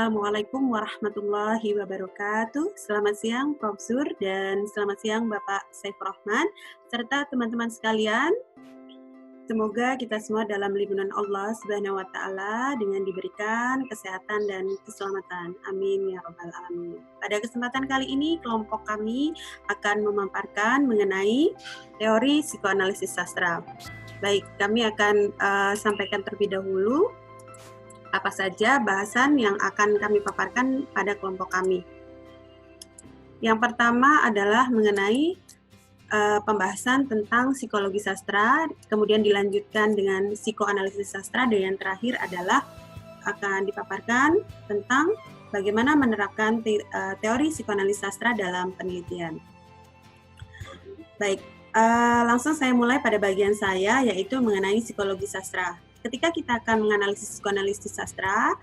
Assalamualaikum warahmatullahi wabarakatuh. Selamat siang Prof. Zur dan selamat siang Bapak Saifur Rahman serta teman-teman sekalian. Semoga kita semua dalam lindungan Allah Subhanahu wa taala dengan diberikan kesehatan dan keselamatan. Amin ya rabbal alamin. Pada kesempatan kali ini kelompok kami akan memaparkan mengenai teori psikoanalisis sastra. Baik, kami akan sampaikan terlebih dahulu apa saja bahasan yang akan kami paparkan pada kelompok kami. Yang pertama adalah mengenai pembahasan tentang psikologi sastra, kemudian dilanjutkan dengan psikoanalisis sastra, dan yang terakhir adalah akan dipaparkan tentang bagaimana menerapkan teori psikoanalisis sastra dalam penelitian. Baik, langsung saya mulai pada bagian saya, yaitu mengenai psikologi sastra. Ketika kita akan menganalisis psikoanalisis sastra,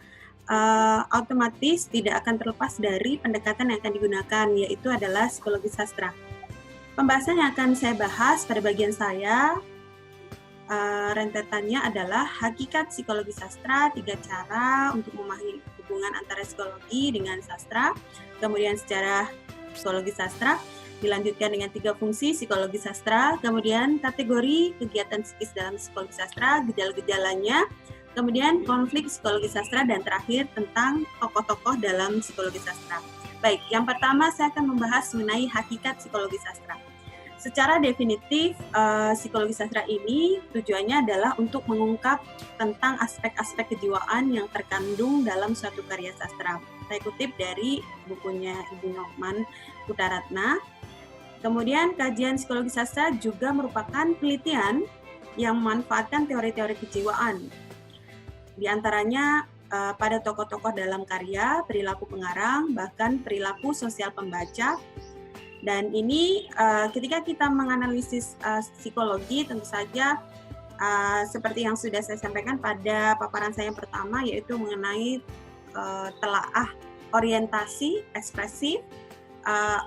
otomatis tidak akan terlepas dari pendekatan yang akan digunakan, yaitu adalah psikologi sastra. Pembahasan yang akan saya bahas pada bagian saya, rentetannya adalah hakikat psikologi sastra, 3 cara untuk memahami hubungan antara psikologi dengan sastra, kemudian sejarah psikologi sastra, dilanjutkan dengan 3 fungsi psikologi sastra, kemudian kategori kegiatan psikis dalam psikologi sastra, gejala-gejalanya, kemudian konflik psikologi sastra, dan terakhir tentang tokoh-tokoh dalam psikologi sastra. Baik, yang pertama saya akan membahas mengenai hakikat psikologi sastra. Secara definitif, psikologi sastra ini tujuannya adalah untuk mengungkap tentang aspek-aspek kejiwaan yang terkandung dalam suatu karya sastra. Saya kutip dari bukunya Ibu Norman Utaratna. Kemudian kajian psikologi sastra juga merupakan penelitian yang memanfaatkan teori-teori kejiwaan. Di antaranya pada tokoh-tokoh dalam karya, perilaku pengarang, bahkan perilaku sosial pembaca. Dan ini ketika kita menganalisis psikologi, tentu saja seperti yang sudah saya sampaikan pada paparan saya yang pertama, yaitu mengenai telaah orientasi, ekspresif,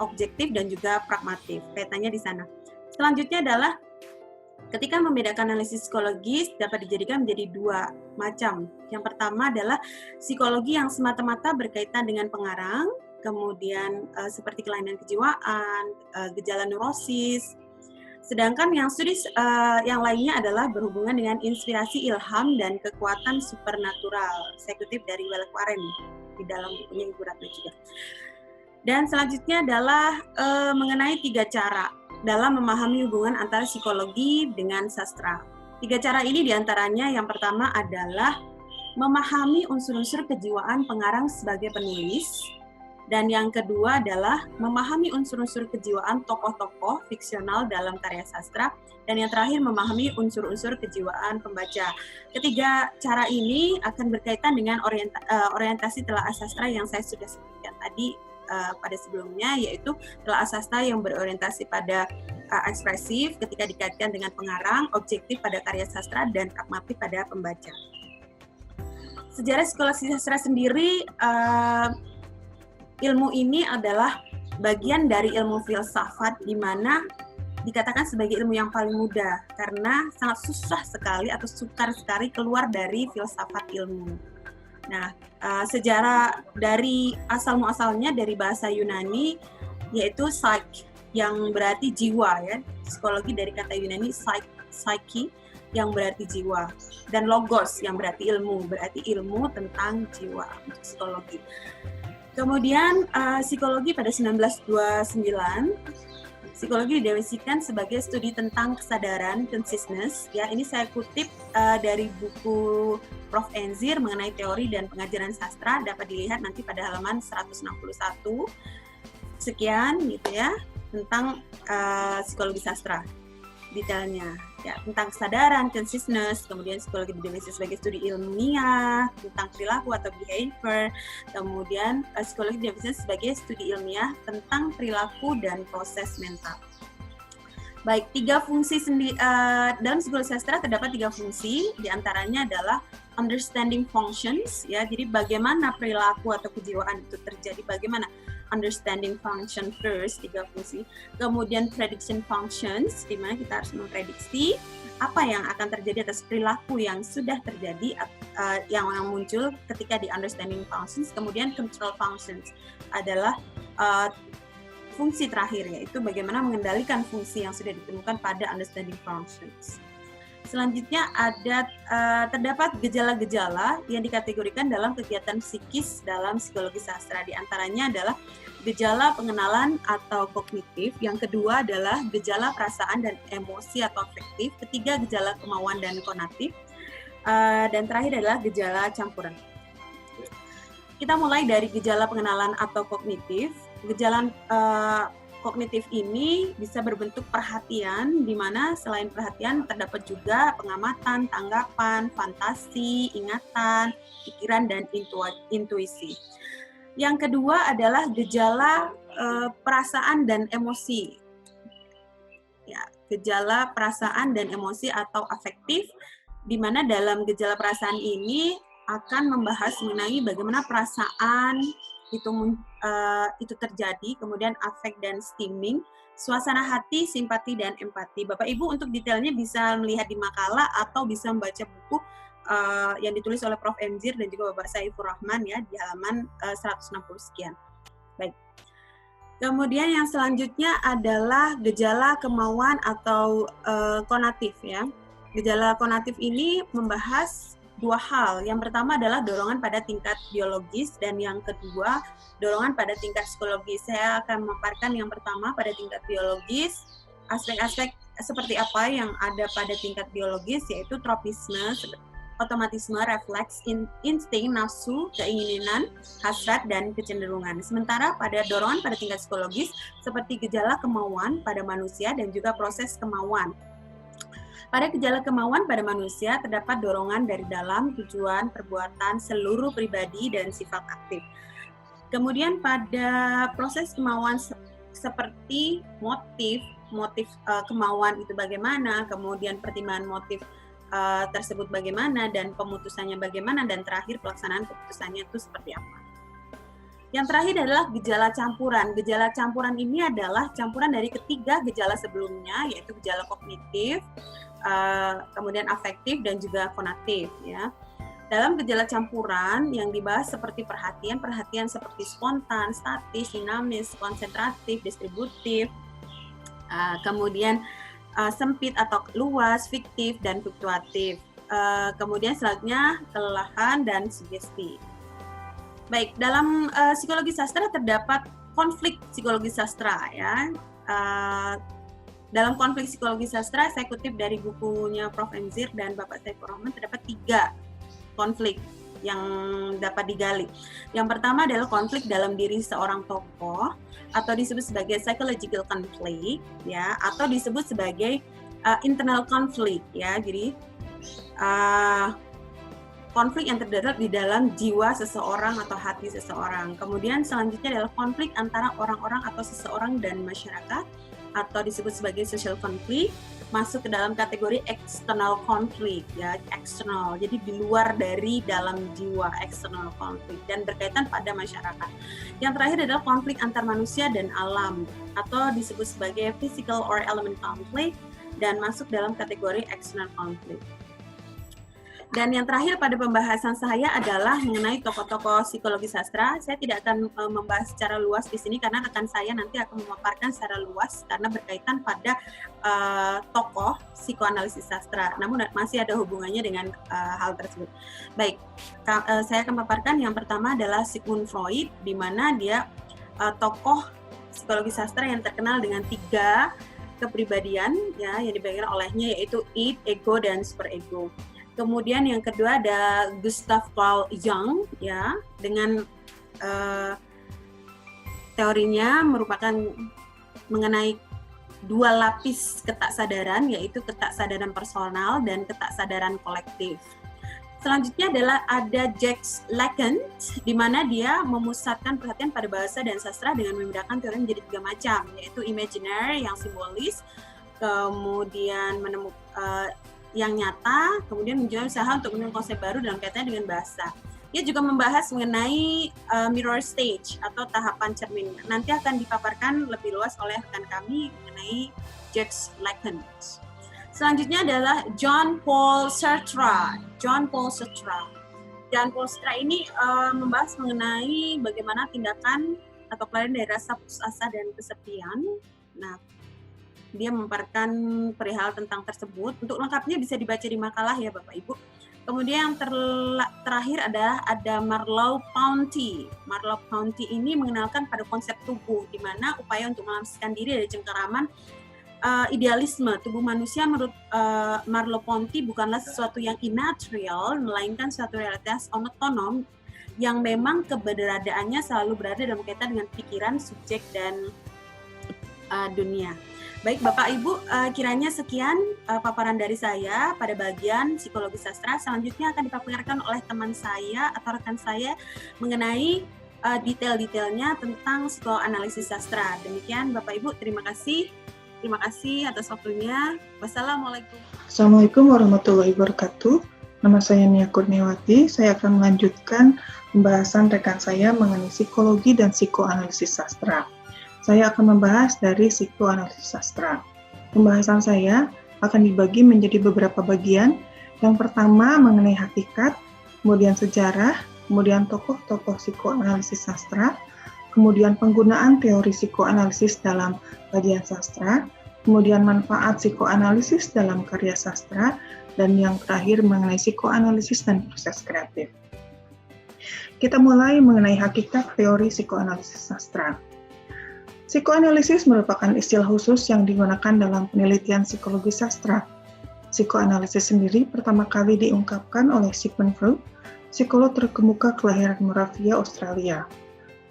objektif, dan juga pragmatif. Kaitannya di sana. Selanjutnya adalah ketika membedakan analisis psikologis dapat dijadikan menjadi 2 macam. Yang pertama adalah psikologi yang semata-mata berkaitan dengan pengarang, kemudian seperti kelainan kejiwaan, gejala neurosis. Sedangkan yang studi yang lainnya adalah berhubungan dengan inspirasi, ilham, dan kekuatan supernatural. Saya kutip dari Wallace Warren di dalam bukunya Ibu Ratna juga. Dan selanjutnya adalah mengenai 3 cara dalam memahami hubungan antara psikologi dengan sastra. 3 cara ini diantaranya yang pertama adalah memahami unsur-unsur kejiwaan pengarang sebagai penulis, dan yang kedua adalah memahami unsur-unsur kejiwaan tokoh-tokoh fiksional dalam karya sastra, dan yang terakhir memahami unsur-unsur kejiwaan pembaca. Ketiga cara ini akan berkaitan dengan orientasi telaah sastra yang saya sudah sebutkan tadi pada sebelumnya, yaitu telaah sastra yang berorientasi pada ekspresif ketika dikaitkan dengan pengarang, objektif pada karya sastra, dan pragmatik pada pembaca. Sejarah psikologi sastra sendiri, ilmu ini adalah bagian dari ilmu filsafat, di mana dikatakan sebagai ilmu yang paling mudah karena sangat susah sekali atau sukar sekali keluar dari filsafat ilmu. Nah, sejarah dari asal-muasalnya dari bahasa Yunani, yaitu psyche, yang berarti jiwa, ya. Psikologi dari kata Yunani psyche, yang berarti jiwa, dan logos, yang berarti ilmu tentang jiwa, psikologi. Kemudian psikologi pada 1929, psikologi didefinisikan sebagai studi tentang kesadaran, consciousness. Ya, ini saya kutip dari buku Prof. Enzir mengenai teori dan pengajaran sastra, dapat dilihat nanti pada halaman 161. Sekian gitu ya, tentang psikologi sastra. Detailnya, ya, tentang kesadaran, consciousness, kemudian psikologi didefinisikan sebagai studi ilmiah tentang perilaku atau behavior, kemudian psikologi didefinisikan sebagai studi ilmiah tentang perilaku dan proses mental. Baik, 3 fungsi dalam psikologi sastra terdapat 3 fungsi, diantaranya adalah understanding functions, ya. Jadi bagaimana perilaku atau kejiwaan itu terjadi, bagaimana understanding function first, 3 fungsi. Kemudian prediction functions, di mana kita harus memprediksi apa yang akan terjadi atas perilaku yang sudah terjadi, yang muncul ketika di understanding functions. Kemudian control functions adalah fungsi terakhir, yaitu bagaimana mengendalikan fungsi yang sudah ditemukan pada understanding functions. Selanjutnya terdapat gejala-gejala yang dikategorikan dalam kegiatan psikis dalam psikologi sastra. Di antaranya adalah gejala pengenalan atau kognitif, yang kedua adalah gejala perasaan dan emosi atau afektif, ketiga gejala kemauan dan konatif, dan terakhir adalah gejala campuran. Kita mulai dari gejala pengenalan atau kognitif. Gejala kognitif ini bisa berbentuk perhatian, di mana selain perhatian terdapat juga pengamatan, tanggapan, fantasi, ingatan, pikiran, dan intuisi. Yang kedua adalah gejala perasaan dan emosi. Ya, gejala perasaan dan emosi atau afektif, di mana dalam gejala perasaan ini akan membahas mengenai bagaimana perasaan itu terjadi, kemudian afek dan stimming, suasana hati, simpati, dan empati. Bapak Ibu untuk detailnya bisa melihat di makalah atau bisa membaca buku yang ditulis oleh Prof. Emzir dan juga Bapak Saifur Rahman, ya, di halaman 160 sekian. Baik. Kemudian yang selanjutnya adalah gejala kemauan atau konatif, ya. Gejala konatif ini membahas dua hal. Yang pertama adalah dorongan pada tingkat biologis, dan yang kedua dorongan pada tingkat psikologis. Saya akan memaparkan yang pertama pada tingkat biologis. Aspek-aspek seperti apa yang ada pada tingkat biologis, yaitu tropisme, otomatisme, refleks, insting, nafsu, keinginan, hasrat, dan kecenderungan. Sementara pada dorongan pada tingkat psikologis, seperti gejala kemauan pada manusia dan juga proses kemauan. Pada gejala kemauan pada manusia terdapat dorongan dari dalam, tujuan, perbuatan, seluruh pribadi, dan sifat aktif. Kemudian pada proses kemauan seperti motif kemauan itu bagaimana, kemudian pertimbangan motif tersebut bagaimana, dan pemutusannya bagaimana, dan terakhir pelaksanaan keputusannya itu seperti apa. Yang terakhir adalah gejala campuran. Gejala campuran ini adalah campuran dari ketiga gejala sebelumnya, yaitu gejala kognitif, kemudian afektif, dan juga konatif, ya. Dalam gejala campuran yang dibahas seperti perhatian seperti spontan, statis, dinamis, konsentratif, distributif, kemudian sempit atau luas, fiktif, dan fluktuatif. Kemudian selanjutnya kelelahan dan sugesti. Baik, dalam psikologi sastra terdapat konflik psikologi sastra, ya. Dalam konflik psikologi sastra, saya kutip dari bukunya Prof. Emzir dan Bapak Saifur Rahman, terdapat 3 konflik yang dapat digali. Yang pertama adalah konflik dalam diri seorang tokoh, atau disebut sebagai psychological conflict, ya, atau disebut sebagai internal conflict, ya. Jadi konflik yang terdapat di dalam jiwa seseorang atau hati seseorang. Kemudian selanjutnya adalah konflik antara orang-orang atau seseorang dan masyarakat, atau disebut sebagai social conflict, masuk ke dalam kategori external conflict, ya, eksternal. Jadi di luar dari dalam jiwa, external conflict, dan berkaitan pada masyarakat. Yang terakhir adalah konflik antar manusia dan alam, atau disebut sebagai physical or element conflict, dan masuk dalam kategori external conflict. Dan yang terakhir pada pembahasan saya adalah mengenai tokoh-tokoh psikologi sastra. Saya tidak akan membahas secara luas di sini karena rekan saya nanti akan memaparkan secara luas karena berkaitan pada tokoh psikoanalisis sastra. Namun masih ada hubungannya dengan hal tersebut. Baik, saya akan memaparkan yang pertama adalah Sigmund Freud, di mana dia tokoh psikologi sastra yang terkenal dengan 3 kepribadian, ya, yang dibagikan olehnya, yaitu id, ego, dan superego. Kemudian yang kedua ada Gustav Paul Jung, ya, dengan teorinya merupakan mengenai 2 lapis ketaksadaran, yaitu ketaksadaran personal dan ketaksadaran kolektif. Selanjutnya adalah ada Jacques Lacan, di mana dia memusatkan perhatian pada bahasa dan sastra dengan membedakan teori menjadi 3 macam, yaitu imaginer yang simbolis, kemudian yang nyata, kemudian menjual usaha untuk menemukan konsep baru dalam kaitannya dengan bahasa. Dia juga membahas mengenai mirror stage atau tahapan cermin. Nanti akan dipaparkan lebih luas oleh rekan kami mengenai Jacques Lacan. Selanjutnya adalah John Paul Sartre. John Paul Sartre ini membahas mengenai bagaimana tindakan atau pelarian dari rasa putus asa dan kesepian. Nah, dia memaparkan perihal tentang tersebut. Untuk lengkapnya bisa dibaca di makalah ya Bapak Ibu. Kemudian yang terakhir adalah ada Merleau-Ponty. Merleau-Ponty ini mengenalkan pada konsep tubuh, di mana upaya untuk melepaskan diri dari cengkeraman idealisme tubuh manusia menurut Merleau-Ponty bukanlah sesuatu yang immaterial, melainkan suatu realitas otonom yang memang keberadaannya selalu berada dalam kaitan dengan pikiran, subjek, dan dunia. Baik Bapak Ibu, kiranya sekian paparan dari saya pada bagian psikologi sastra. Selanjutnya akan dipaparkan oleh teman saya atau rekan saya mengenai detail-detailnya tentang psikoanalisis sastra. Demikian Bapak Ibu, terima kasih. Terima kasih atas waktunya. Wassalamualaikum. Assalamualaikum warahmatullahi wabarakatuh. Nama saya Nia Kurniawati. Saya akan melanjutkan pembahasan rekan saya mengenai psikologi dan psikoanalisis sastra. Saya akan membahas dari psikoanalisis sastra. Pembahasan saya akan dibagi menjadi beberapa bagian. Yang pertama mengenai hakikat, kemudian sejarah, kemudian tokoh-tokoh psikoanalisis sastra, kemudian penggunaan teori psikoanalisis dalam kajian sastra, kemudian manfaat psikoanalisis dalam karya sastra, dan yang terakhir mengenai psikoanalisis dan proses kreatif. Kita mulai mengenai hakikat teori psikoanalisis sastra. Psikoanalisis merupakan istilah khusus yang digunakan dalam penelitian psikologi sastra. Psikoanalisis sendiri pertama kali diungkapkan oleh Sigmund Freud, psikolog terkemuka kelahiran Moravia, Australia.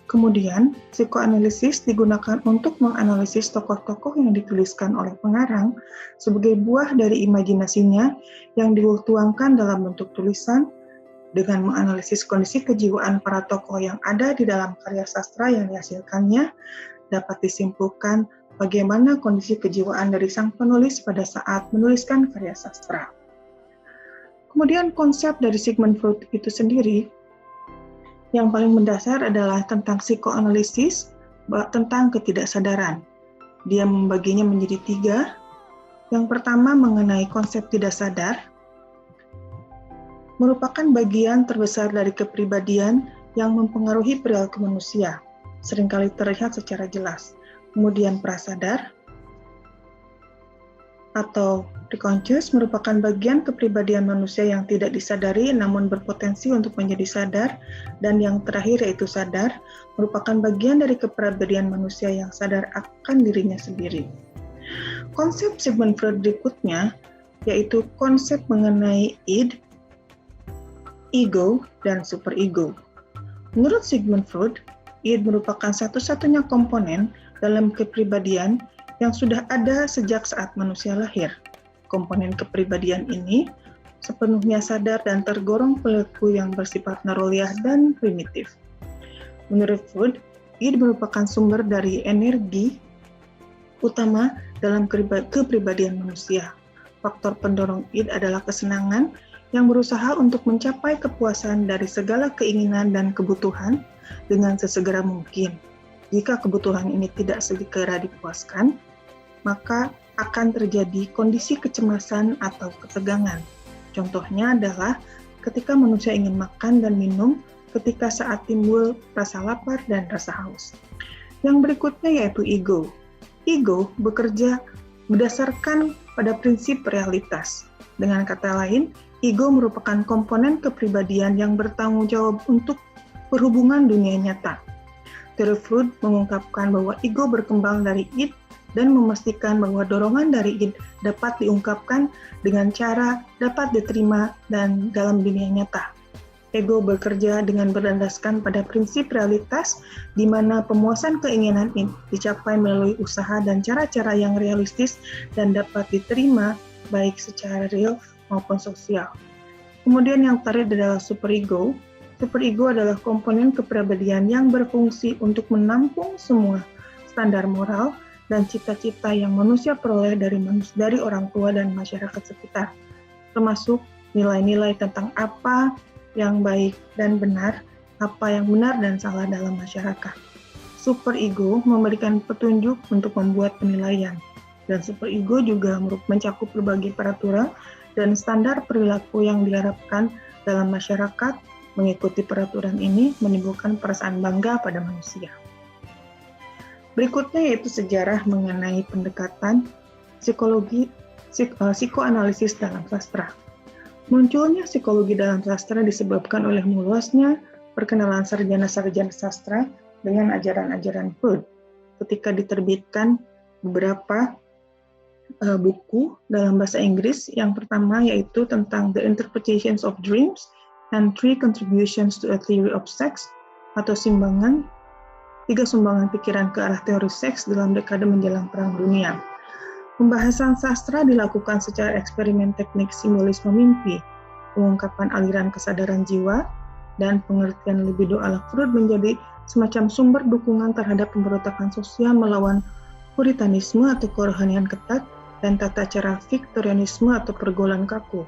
Kemudian, psikoanalisis digunakan untuk menganalisis tokoh-tokoh yang dituliskan oleh pengarang sebagai buah dari imajinasinya yang dituangkan dalam bentuk tulisan dengan menganalisis kondisi kejiwaan para tokoh yang ada di dalam karya sastra yang dihasilkannya, dapat disimpulkan bagaimana kondisi kejiwaan dari sang penulis pada saat menuliskan karya sastra. Kemudian konsep dari Sigmund Freud itu sendiri yang paling mendasar adalah tentang psikoanalisis, tentang ketidaksadaran. Dia membaginya menjadi 3. Yang pertama mengenai konsep tidak sadar, merupakan bagian terbesar dari kepribadian yang mempengaruhi perilaku manusia, seringkali terlihat secara jelas. Kemudian prasadar, atau preconscious merupakan bagian kepribadian manusia yang tidak disadari namun berpotensi untuk menjadi sadar, dan yang terakhir yaitu sadar merupakan bagian dari kepribadian manusia yang sadar akan dirinya sendiri. Konsep Sigmund Freud berikutnya yaitu konsep mengenai id, ego, dan superego. Menurut Sigmund Freud, id merupakan satu-satunya komponen dalam kepribadian yang sudah ada sejak saat manusia lahir. Komponen kepribadian ini sepenuhnya sadar dan tergolong perilaku yang bersifat naroliah dan primitif. Menurut Freud, id merupakan sumber dari energi utama dalam kepribadian manusia. Faktor pendorong id adalah kesenangan yang berusaha untuk mencapai kepuasan dari segala keinginan dan kebutuhan dengan sesegera mungkin. Jika kebutuhan ini tidak segera dipuaskan, maka akan terjadi kondisi kecemasan atau ketegangan. Contohnya adalah ketika manusia ingin makan dan minum, ketika saat timbul rasa lapar dan rasa haus. Yang berikutnya yaitu ego. Ego bekerja berdasarkan pada prinsip realitas. Dengan kata lain, ego merupakan komponen kepribadian yang bertanggung jawab untuk perhubungan dunia nyata. Teori Freud mengungkapkan bahwa ego berkembang dari id dan memastikan bahwa dorongan dari id dapat diungkapkan dengan cara dapat diterima dan dalam dunia nyata. Ego bekerja dengan berdasarkan pada prinsip realitas, di mana pemuasan keinginan ini dicapai melalui usaha dan cara-cara yang realistis dan dapat diterima baik secara real maupun sosial. Kemudian yang terakhir adalah superego. Superego adalah komponen kepribadian yang berfungsi untuk menampung semua standar moral dan cita-cita yang manusia peroleh dari orang tua dan masyarakat sekitar. termasuk nilai-nilai tentang apa yang baik dan benar, apa yang benar dan salah dalam masyarakat. Superego memberikan petunjuk untuk membuat penilaian, dan superego juga mencakup berbagai peraturan dan standar perilaku yang diharapkan dalam masyarakat. Mengikuti peraturan ini menimbulkan perasaan bangga pada manusia. Berikutnya yaitu sejarah mengenai pendekatan psikoanalisis dalam sastra. Munculnya psikologi dalam sastra disebabkan oleh meluasnya perkenalan sarjana-sarjana sastra dengan ajaran-ajaran Freud. Ketika diterbitkan beberapa buku dalam bahasa Inggris, yang pertama yaitu tentang The Interpretations of Dreams and Three Contributions to a Theory of Sex, atau tiga sumbangan pikiran ke arah teori seks dalam dekade menjelang Perang Dunia. Pembahasan sastra dilakukan secara eksperimen teknik simbolisme mimpi, pengungkapan aliran kesadaran jiwa, dan pengertian libido ala Freud menjadi semacam sumber dukungan terhadap pemberontakan sosial melawan puritanisme atau kerohanian ketat dan tata cara Victorianisme atau pergaulan kaku.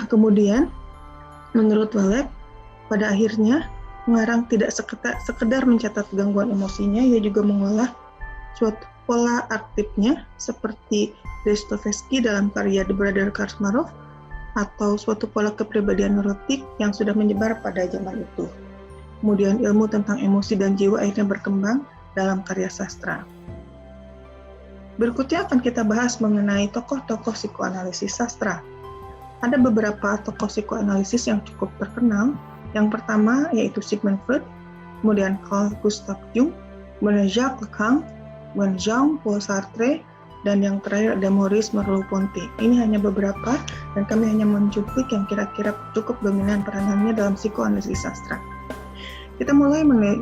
Kemudian, menurut Walek, pada akhirnya pengarang tidak sekedar mencatat gangguan emosinya, ia juga mengolah suatu pola aktifnya seperti Dostoevsky dalam karya The Brother Karamazov, atau suatu pola kepribadian neurotik yang sudah menyebar pada zaman itu. Kemudian ilmu tentang emosi dan jiwa akhirnya berkembang dalam karya sastra. Berikutnya akan kita bahas mengenai tokoh-tokoh psikoanalisis sastra. Ada beberapa tokoh psikoanalisis yang cukup terkenal. Yang pertama yaitu Sigmund Freud, kemudian Carl Gustav Jung, kemudian Jacques Lacan, kemudian Jean-Paul Sartre, dan yang terakhir ada Maurice Merleau-Ponty. Ini hanya beberapa, dan kami hanya mencuplik yang kira-kira cukup dominan peranannya dalam psikoanalisis sastra. Kita mulai mengenai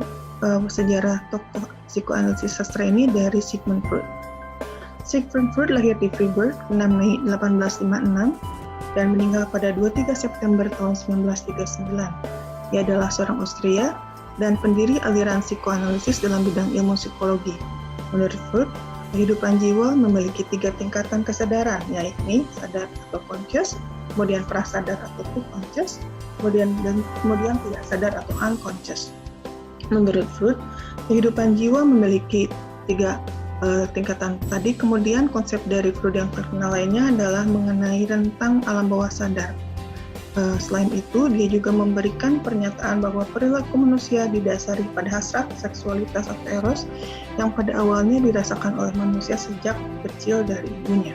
sejarah tokoh psikoanalisis sastra ini dari Sigmund Freud. Sigmund Freud lahir di Freiburg 6 Mei 1856 dan meninggal pada 23 September tahun 1939. Ia adalah seorang Austria dan pendiri aliran psikoanalisis dalam bidang ilmu psikologi. Menurut Freud, kehidupan jiwa memiliki 3 tingkatan kesadaran, yaitu sadar atau conscious, kemudian prasadar atau subconscious, kemudian tidak sadar atau unconscious. Menurut Freud, kehidupan jiwa memiliki 3 tingkatan tadi. Kemudian konsep dari Freud yang terkenal lainnya adalah mengenai rentang alam bawah sadar. Selain itu, dia juga memberikan pernyataan bahwa perilaku manusia didasari pada hasrat, seksualitas atau eros yang pada awalnya dirasakan oleh manusia sejak kecil dari ibunya.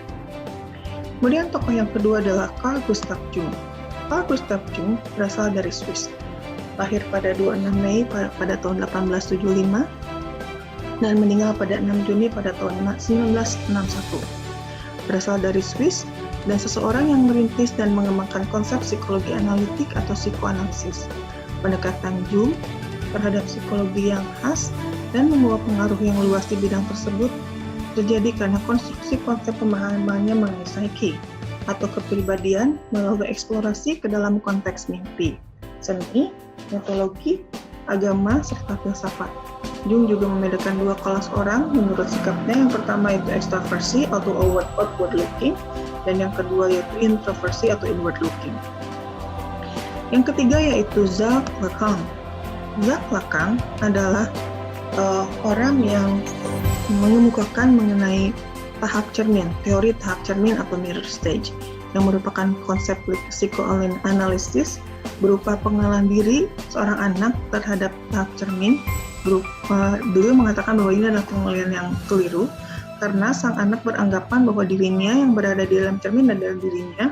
Kemudian tokoh yang kedua adalah Carl Gustav Jung. Carl Gustav Jung berasal dari Swiss. Lahir pada 26 Mei pada tahun 1875 dan meninggal pada 6 Juni pada tahun 1961. Berasal dari Swiss dan seseorang yang merintis dan mengembangkan konsep psikologi analitik atau psikoanalisis. Pendekatan Jung terhadap psikologi yang khas dan membawa pengaruh yang luas di bidang tersebut terjadi karena konstruksi konsep pemahamannya mengenai psyche atau kepribadian melalui eksplorasi ke dalam konteks mimpi, seni, mitologi, agama, serta filsafat. Jung juga membedakan 2 kelas orang menurut sikapnya. Yang pertama yaitu extroversi atau outward looking, dan yang kedua yaitu introversi atau inward looking. Yang ketiga yaitu Jacques Lacan. Jacques Lacan adalah orang yang mengemukakan mengenai tahap cermin, teori tahap cermin atau mirror stage, yang merupakan konsep psikoanalisis berupa pengenalan diri seorang anak terhadap tahap cermin. Beliau mengatakan bahwa ini adalah penilaian yang keliru karena sang anak beranggapan bahwa dirinya yang berada di dalam cermin adalah dirinya,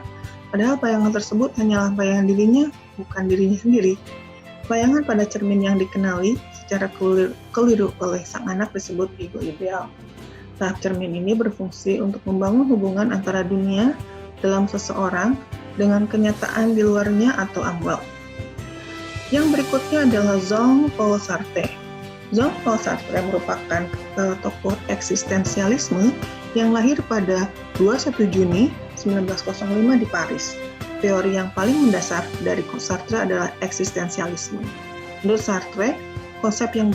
padahal bayangan tersebut hanyalah bayangan dirinya, bukan dirinya sendiri. Bayangan pada cermin yang dikenali secara keliru oleh sang anak disebut ego ideal. Tahap cermin ini berfungsi untuk membangun hubungan antara dunia dalam seseorang dengan kenyataan di luarnya atau amwal. Yang berikutnya adalah Jean-Paul Sartre. Jean-Paul Sartre merupakan tokoh eksistensialisme yang lahir pada 21 Juni 1905 di Paris. Teori yang paling mendasar dari Sartre adalah eksistensialisme. Menurut Sartre, Konsep yang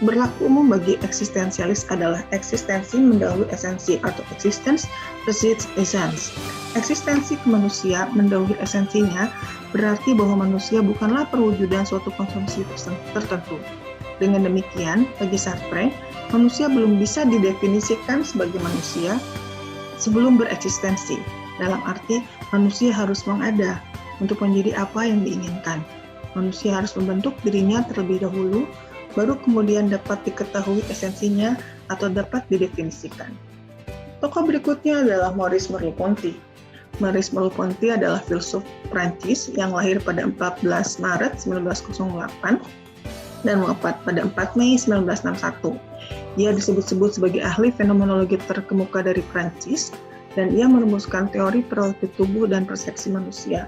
berlaku umum bagi eksistensialis adalah eksistensi mendahului esensi atau existence precedes essence. Eksistensi manusia mendahului esensinya berarti bahwa manusia bukanlah perwujudan suatu konsumsi tertentu. Dengan demikian, bagi Sartre, manusia belum bisa didefinisikan sebagai manusia sebelum bereksistensi. Dalam arti, manusia harus mengada untuk menjadi apa yang diinginkan. Manusia harus membentuk dirinya terlebih dahulu, baru kemudian dapat diketahui esensinya atau dapat didefinisikan. Tokoh berikutnya adalah Maurice Merleau-Ponty. Maurice Merleau-Ponty adalah filsuf Prancis yang lahir pada 14 Maret 1908 dan wafat pada 4 Mei 1961. Ia disebut-sebut sebagai ahli fenomenologi terkemuka dari Prancis, dan ia merumuskan teori perspektif tubuh dan persepsi manusia.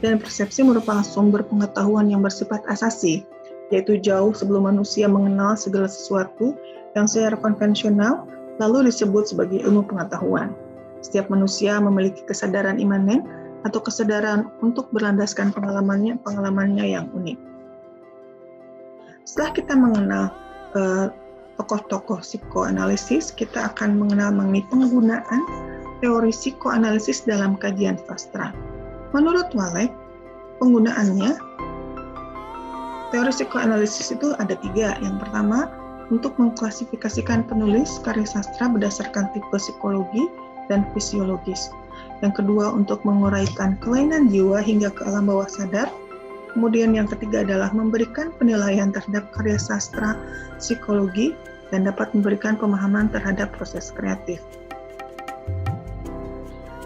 Dan persepsi merupakan sumber pengetahuan yang bersifat asasi, yaitu jauh sebelum manusia mengenal segala sesuatu yang secara konvensional lalu disebut sebagai ilmu pengetahuan. Setiap manusia memiliki kesadaran imanen atau kesadaran untuk berlandaskan pengalamannya yang unik. Setelah kita mengenal tokoh-tokoh psikoanalisis, kita akan mengenal mengenai penggunaan teori psikoanalisis dalam kajian sastra. Menurut Walek, penggunaannya, teori psikoanalisis itu ada 3. Yang pertama, untuk mengklasifikasikan penulis karya sastra berdasarkan tipe psikologi dan fisiologis. Yang kedua, untuk menguraikan kelainan jiwa hingga ke alam bawah sadar. Kemudian yang ketiga adalah memberikan penilaian terhadap karya sastra psikologi dan dapat memberikan pemahaman terhadap proses kreatif.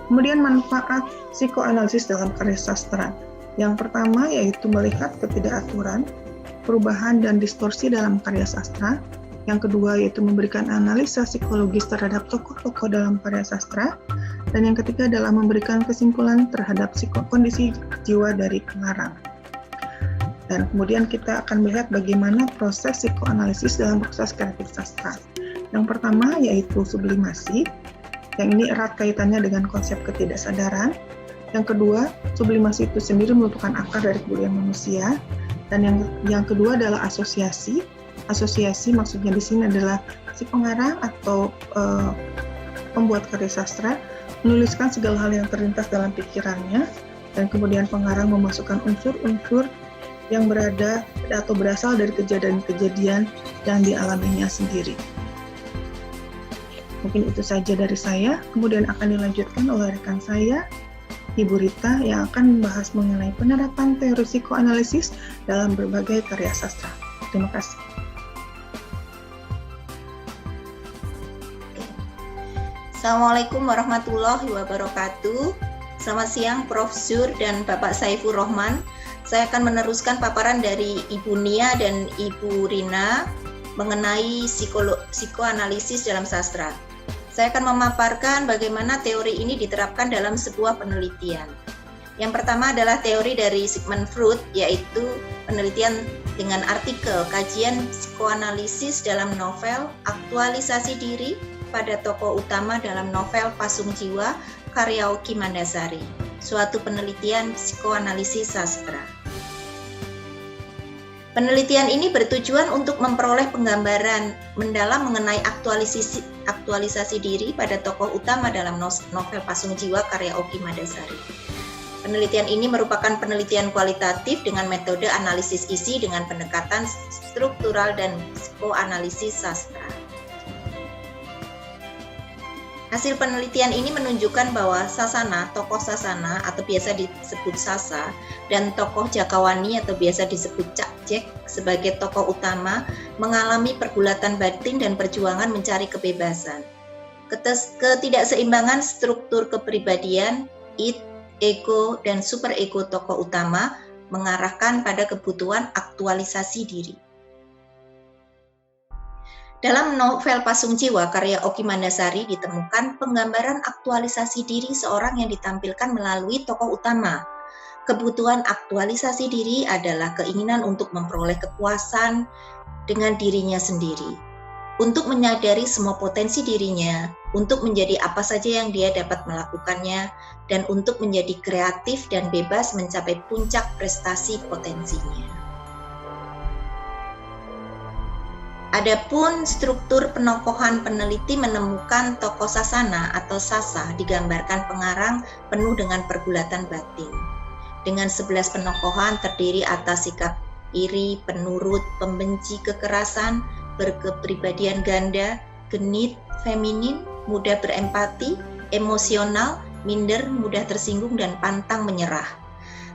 Kemudian manfaat psikoanalisis dalam karya sastra. Yang pertama yaitu melihat ketidakaturan, perubahan dan distorsi dalam karya sastra. Yang kedua yaitu memberikan analisa psikologis terhadap tokoh-tokoh dalam karya sastra. Dan yang ketiga adalah memberikan kesimpulan terhadap kondisi jiwa dari pengarang. Dan kemudian kita akan melihat bagaimana proses psikoanalisis dalam proses kreatif sastra. Yang pertama yaitu sublimasi. Yang ini erat kaitannya dengan konsep ketidaksadaran. Yang kedua, sublimasi itu sendiri merupakan akar dari kebudayaan manusia. Dan yang kedua adalah asosiasi. Asosiasi maksudnya di sini adalah si pengarang atau pembuat karya sastra menuliskan segala hal yang terlintas dalam pikirannya, dan kemudian pengarang memasukkan unsur-unsur yang berada atau berasal dari kejadian-kejadian yang dialaminya sendiri. Mungkin itu saja dari saya, kemudian akan dilanjutkan oleh rekan saya, Ibu Rita, yang akan membahas mengenai penerapan teori psikoanalisis dalam berbagai karya sastra. Terima kasih. Assalamualaikum warahmatullahi wabarakatuh. Selamat siang Prof. Zur dan Bapak Saifur Rahman. Saya akan meneruskan paparan dari Ibu Nia dan Ibu Rina mengenai psikoanalisis dalam sastra. Saya akan memaparkan bagaimana teori ini diterapkan dalam sebuah penelitian. Yang pertama adalah teori dari Sigmund Freud, yaitu penelitian dengan artikel kajian psikoanalisis dalam novel Aktualisasi Diri pada tokoh utama dalam novel Pasung Jiwa karya Oki Mandasari, suatu penelitian psikoanalisis sastra. Penelitian ini bertujuan untuk memperoleh penggambaran mendalam mengenai aktualisasi diri pada tokoh utama dalam novel Pasung Jiwa karya Oki Mandasari. Penelitian ini merupakan penelitian kualitatif dengan metode analisis isi dengan pendekatan struktural dan psikoanalisis sastra. Hasil penelitian ini menunjukkan bahwa Sasana, tokoh Sasana atau biasa disebut Sasa, dan tokoh Jakawani atau biasa disebut Cak Jek sebagai tokoh utama mengalami pergulatan batin dan perjuangan mencari kebebasan. Ketidakseimbangan struktur kepribadian, id, ego, dan superego tokoh utama mengarahkan pada kebutuhan aktualisasi diri. Dalam novel Pasung Jiwa karya Oki Mandasari ditemukan penggambaran aktualisasi diri seorang yang ditampilkan melalui tokoh utama. Kebutuhan aktualisasi diri adalah keinginan untuk memperoleh kepuasan dengan dirinya sendiri, untuk menyadari semua potensi dirinya, untuk menjadi apa saja yang dia dapat melakukannya, dan untuk menjadi kreatif dan bebas mencapai puncak prestasi potensinya. Adapun struktur penokohan, peneliti menemukan tokoh sasana atau sasa digambarkan pengarang penuh dengan pergulatan batin. Dengan 11 penokohan terdiri atas sikap iri, penurut, pembenci kekerasan, berkepribadian ganda, genit, feminin, mudah berempati, emosional, minder, mudah tersinggung, dan pantang menyerah.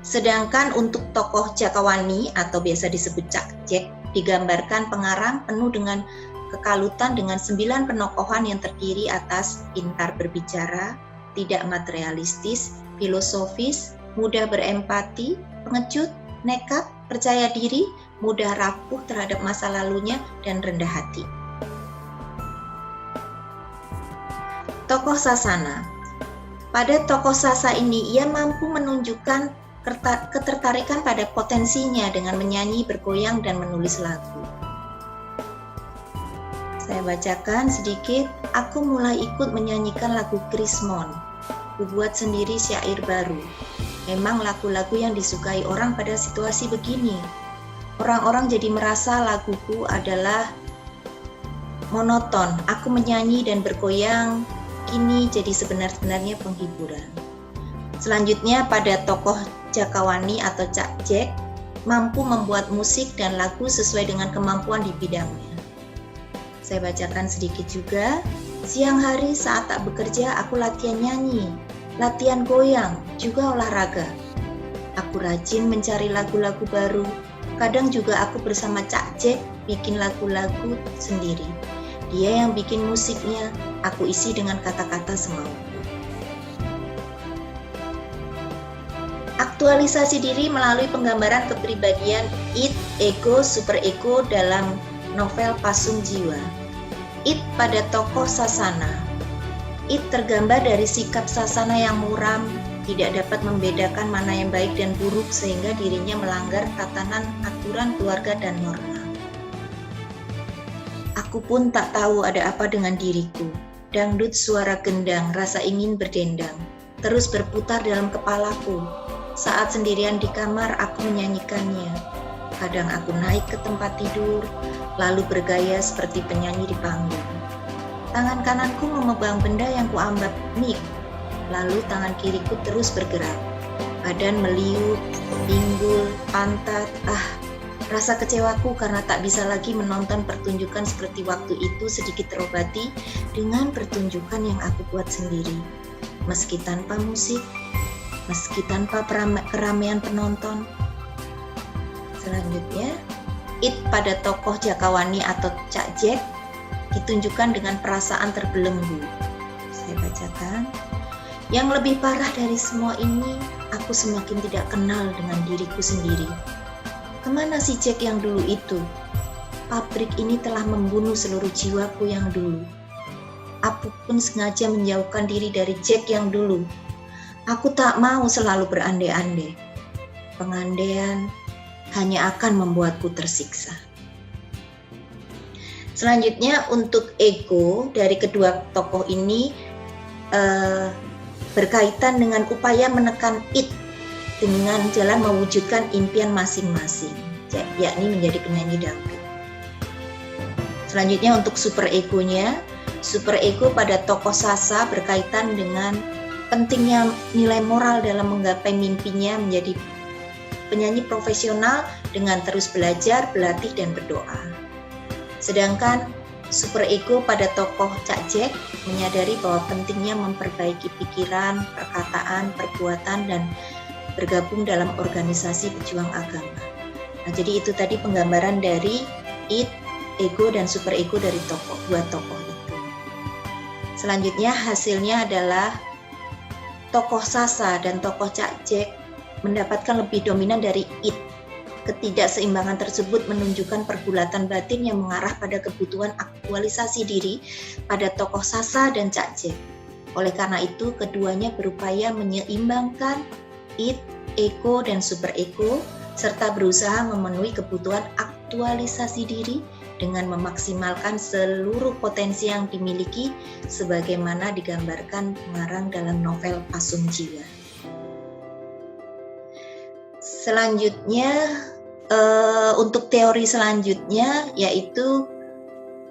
Sedangkan untuk tokoh Jakawani atau biasa disebut Cak Jek digambarkan pengarang penuh dengan kekalutan dengan 9 penokohan yang terdiri atas pintar berbicara, tidak materialistis, filosofis, mudah berempati, pengecut, nekat, percaya diri, mudah rapuh terhadap masa lalunya, dan rendah hati. Tokoh Sasana. Pada tokoh Sasa ini ia mampu menunjukkan ketertarikan pada potensinya dengan menyanyi, bergoyang, dan menulis lagu. Saya bacakan sedikit. Aku mulai ikut menyanyikan lagu Krismon. Kubuat sendiri syair baru. Memang lagu-lagu yang disukai orang pada situasi begini. Orang-orang jadi merasa laguku adalah monoton. Aku menyanyi dan bergoyang kini jadi sebenar-benarnya penghiburan. Selanjutnya pada tokoh Jakawani atau Cak Jek mampu membuat musik dan lagu sesuai dengan kemampuan di bidangnya. Saya bacakan sedikit juga. Siang hari saat tak bekerja aku latihan nyanyi, latihan goyang, juga olahraga. Aku rajin mencari lagu-lagu baru. Kadang juga aku bersama Cak Jek bikin lagu-lagu sendiri. Dia yang bikin musiknya, aku isi dengan kata-kata semauku. Aktualisasi diri melalui penggambaran kepribadian id, ego, super ego dalam novel Pasung Jiwa. Id pada tokoh Sasana. Id tergambar dari sikap Sasana yang muram, tidak dapat membedakan mana yang baik dan buruk sehingga dirinya melanggar tatanan, aturan, keluarga, dan norma. Aku pun tak tahu ada apa dengan diriku. Dangdut suara gendang, rasa ingin berdendang, terus berputar dalam kepalaku. Saat sendirian di kamar, aku menyanyikannya. Kadang aku naik ke tempat tidur, lalu bergaya seperti penyanyi di panggung. Tangan kananku memegang benda yang kuambat mik, lalu tangan kiriku terus bergerak. Badan meliuk, pinggul, pantat. Rasa kecewaku karena tak bisa lagi menonton pertunjukan seperti waktu itu sedikit terobati dengan pertunjukan yang aku buat sendiri. Meski tanpa musik, meski tanpa keramaian penonton. Selanjutnya, id pada tokoh Jakawani atau Cak Jek ditunjukkan dengan perasaan terbelenggu. Saya bacakan. Yang lebih parah dari semua ini, aku semakin tidak kenal dengan diriku sendiri. Kemana si Jek yang dulu itu? Pabrik ini telah membunuh seluruh jiwaku yang dulu. Aku pun sengaja menjauhkan diri dari Jek yang dulu. Aku tak mau selalu berandai-andai. Pengandaian hanya akan membuatku tersiksa. Selanjutnya untuk ego dari kedua tokoh ini berkaitan dengan upaya menekan id dengan jalan mewujudkan impian masing-masing, yakni menjadi penyanyi dangdut. Selanjutnya untuk super egonya, super ego pada tokoh Sasa berkaitan dengan pentingnya nilai moral dalam menggapai mimpinya menjadi penyanyi profesional dengan terus belajar, berlatih, dan berdoa. Sedangkan super ego pada tokoh Cak Jek menyadari bahwa pentingnya memperbaiki pikiran, perkataan, perbuatan, dan bergabung dalam organisasi pejuang agama. Nah, jadi itu tadi penggambaran dari id, ego, dan super ego dari dua tokoh itu. Selanjutnya hasilnya adalah tokoh Sasa dan tokoh Cak Jek mendapatkan lebih dominan dari id. Ketidakseimbangan tersebut menunjukkan pergulatan batin yang mengarah pada kebutuhan aktualisasi diri pada tokoh Sasa dan Cak Jek. Oleh karena itu, keduanya berupaya menyeimbangkan id, ego, dan super ego, serta berusaha memenuhi kebutuhan aktualisasi diri dengan memaksimalkan seluruh potensi yang dimiliki sebagaimana digambarkan pengarang dalam novel Pasung Jiwa. Selanjutnya, untuk teori selanjutnya yaitu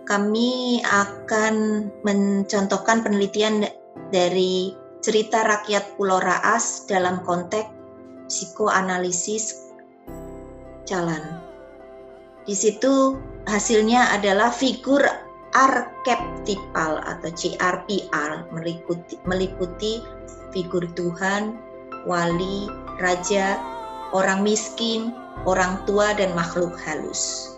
kami akan mencontohkan penelitian dari cerita rakyat Pulau Raas dalam konteks psikoanalisis jalan. Di situ hasilnya adalah figur arketipal atau CRPR, meliputi figur Tuhan, wali, raja, orang miskin, orang tua, dan makhluk halus.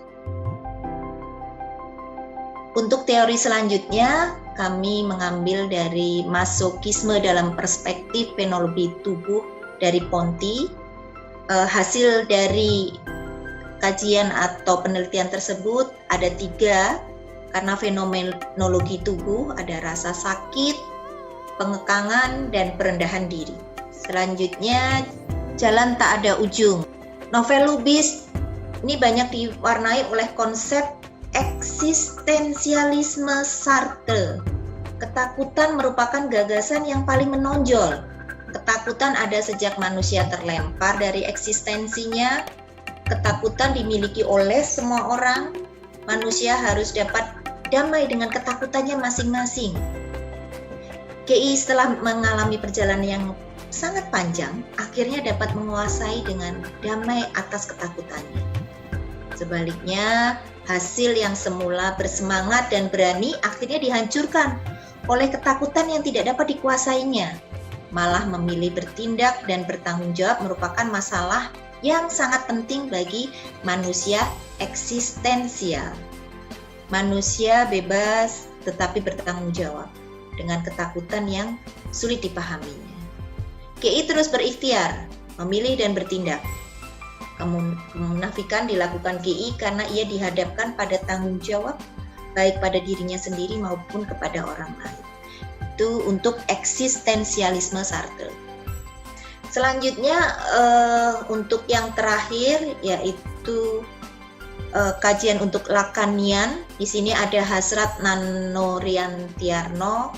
Untuk teori selanjutnya, kami mengambil dari masokisme dalam perspektif fenologi tubuh dari Ponti. Hasil dari kajian atau penelitian tersebut ada 3, karena fenomenologi tubuh ada rasa sakit, pengekangan, dan perendahan diri. Selanjutnya, jalan tak ada ujung. Novel Lubis ini banyak diwarnai oleh konsep eksistensialisme Sartre. Ketakutan merupakan gagasan yang paling menonjol. Ketakutan ada sejak manusia terlempar dari eksistensinya. Ketakutan dimiliki oleh semua orang. Manusia harus dapat damai dengan ketakutannya masing-masing. KI setelah mengalami perjalanan yang sangat panjang, akhirnya dapat menguasai dengan damai atas ketakutannya. Sebaliknya, hasil yang semula bersemangat dan berani akhirnya dihancurkan oleh ketakutan yang tidak dapat dikuasainya. Malah memilih bertindak dan bertanggung jawab merupakan masalah yang sangat penting bagi manusia eksistensial. Manusia bebas tetapi bertanggung jawab dengan ketakutan yang sulit dipahaminya. KI terus berikhtiar, memilih dan bertindak. Kemunafikan dilakukan KI karena ia dihadapkan pada tanggung jawab baik pada dirinya sendiri maupun kepada orang lain. Itu untuk eksistensialisme Sartre. Selanjutnya untuk yang terakhir yaitu kajian untuk Lacanian. Di sini ada Hasrat Nanoriantiarno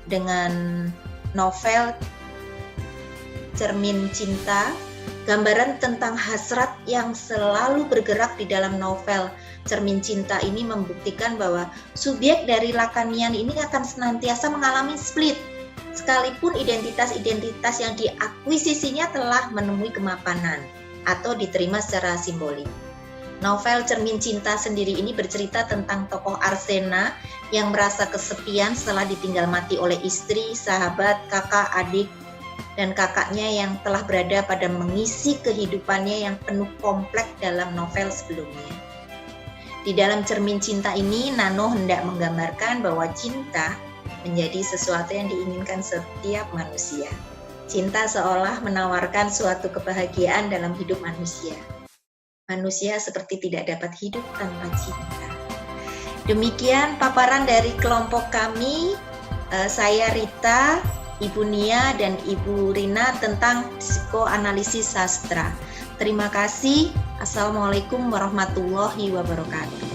dengan novel Cermin Cinta. Gambaran tentang hasrat yang selalu bergerak di dalam novel Cermin Cinta ini membuktikan bahwa subjek dari Lacanian ini akan senantiasa mengalami split, sekalipun identitas-identitas yang diakuisisinya telah menemui kemapanan atau diterima secara simbolik. Novel Cermin Cinta sendiri ini bercerita tentang tokoh Arsena yang merasa kesepian setelah ditinggal mati oleh istri, sahabat, kakak, adik, dan kakaknya yang telah berada pada mengisi kehidupannya yang penuh kompleks dalam novel sebelumnya. Di dalam Cermin Cinta ini, Nano hendak menggambarkan bahwa cinta menjadi sesuatu yang diinginkan setiap manusia. Cinta seolah menawarkan suatu kebahagiaan dalam hidup manusia. Manusia seperti tidak dapat hidup tanpa cinta. Demikian paparan dari kelompok kami. Saya Rita, Ibu Nia, dan Ibu Rina tentang psikoanalisis sastra. Terima kasih. Assalamualaikum warahmatullahi wabarakatuh.